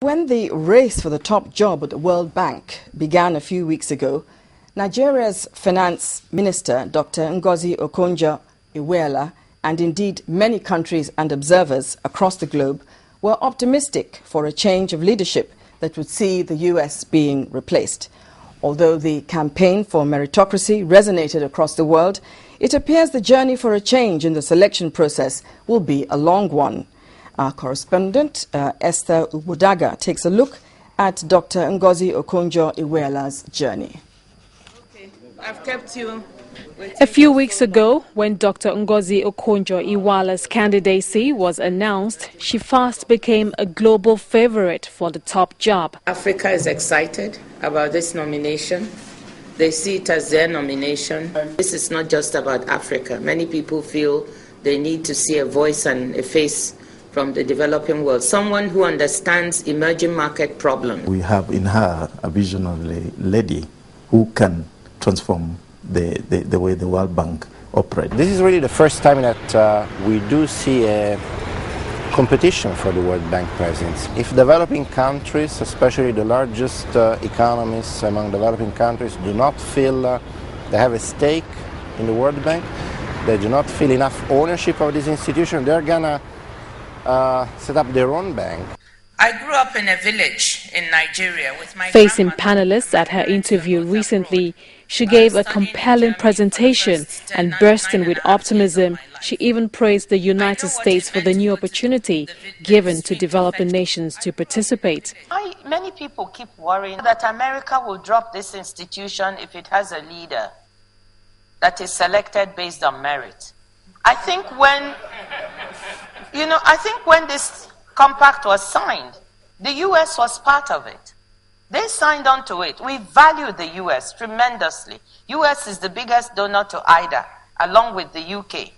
When the race for the top job at the World Bank began a few weeks ago, Nigeria's Finance Minister, Dr. Ngozi Okonjo-Iweala, and indeed many countries and observers across the globe were optimistic for a change of leadership that would see the US being replaced. Although the campaign for meritocracy resonated across the world, it appears the journey for a change in the selection process will be a long one. Our correspondent, Esther Ubudaga, takes a look at Dr. Ngozi Okonjo-Iweala's journey. Okay. I've kept you waiting. A few weeks ago, when Dr. Ngozi Okonjo-Iweala's candidacy was announced, she fast became a global favorite for the top job. Africa is excited about this nomination. They see it as their nomination. This is not just about Africa. Many people feel they need to see a voice and a face from the developing world, someone who understands emerging market problems. We have in her a visionary lady who can transform the way the World Bank operates. This is really the first time that we do see a competition for the World Bank presidency. If developing countries, especially the largest economies among developing countries, do not feel they have a stake in the World Bank, they do not feel enough ownership of this institution, they're gonna set up their own bank. I grew up in a village in Nigeria with my Facing panelists at her interview recently, she gave a compelling presentation and bursting with optimism. She even praised the United States for the new opportunity given to developing nations to participate. Many people keep worrying that America will drop this institution if it has a leader that is selected based on merit. I think when this compact was signed, the U.S. was part of it. They signed on to it. We value the U.S. tremendously. U.S. is the biggest donor to IDA, along with the U.K.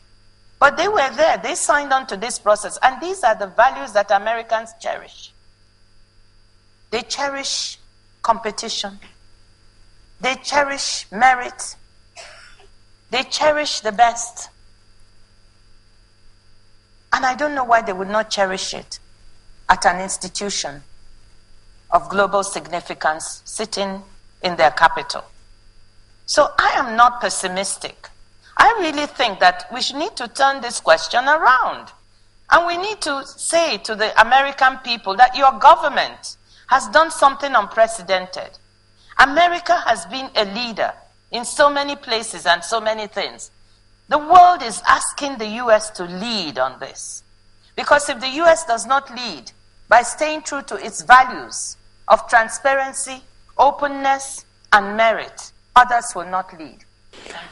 But they were there. They signed on to this process. And these are the values that Americans cherish. They cherish competition. They cherish merit. They cherish the best. And I don't know why they would not cherish it at an institution of global significance sitting in their capital. So I am not pessimistic. I really think that we should need to turn this question around. And we need to say to the American people that your government has done something unprecedented. America has been a leader in so many places and so many things. The world is asking the U.S. to lead on this. Because if the U.S. does not lead by staying true to its values of transparency, openness, and merit, others will not lead.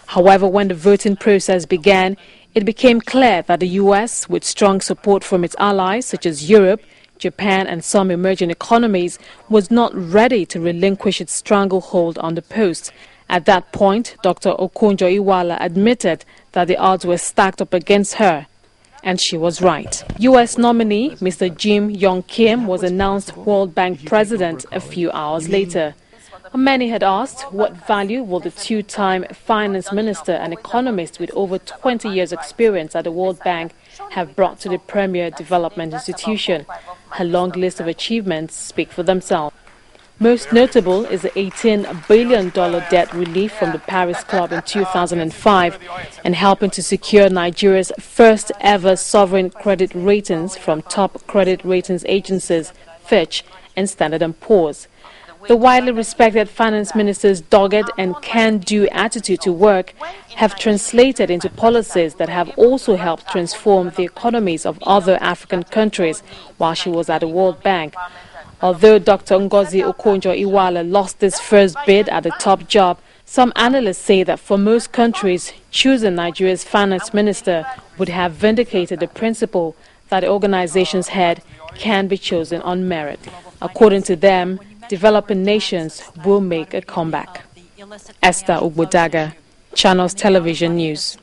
However, when the voting process began, it became clear that the U.S., with strong support from its allies such as Europe, Japan, and some emerging economies, was not ready to relinquish its stranglehold on the post. At that point, Dr. Okonjo-Iweala admitted that the odds were stacked up against her, and she was right. U.S. nominee Mr. Jim Yong Kim was announced World Bank president a few hours later. Many had asked what value will the two-time finance minister and economist with over 20 years' experience at the World Bank have brought to the premier development institution. Her long list of achievements speak for themselves. Most notable is the $18 billion debt relief from the Paris Club in 2005 and helping to secure Nigeria's first ever sovereign credit ratings from top credit ratings agencies Fitch and Standard & Poor's. The widely respected finance minister's dogged and can-do attitude to work have translated into policies that have also helped transform the economies of other African countries while she was at the World Bank. Although Dr. Ngozi Okonjo-Iweala lost this first bid at the top job, some analysts say that for most countries, choosing Nigeria's finance minister would have vindicated the principle that the organization's head can be chosen on merit. According to them, developing nations will make a comeback. Esther Ubudaga, Channels Television News.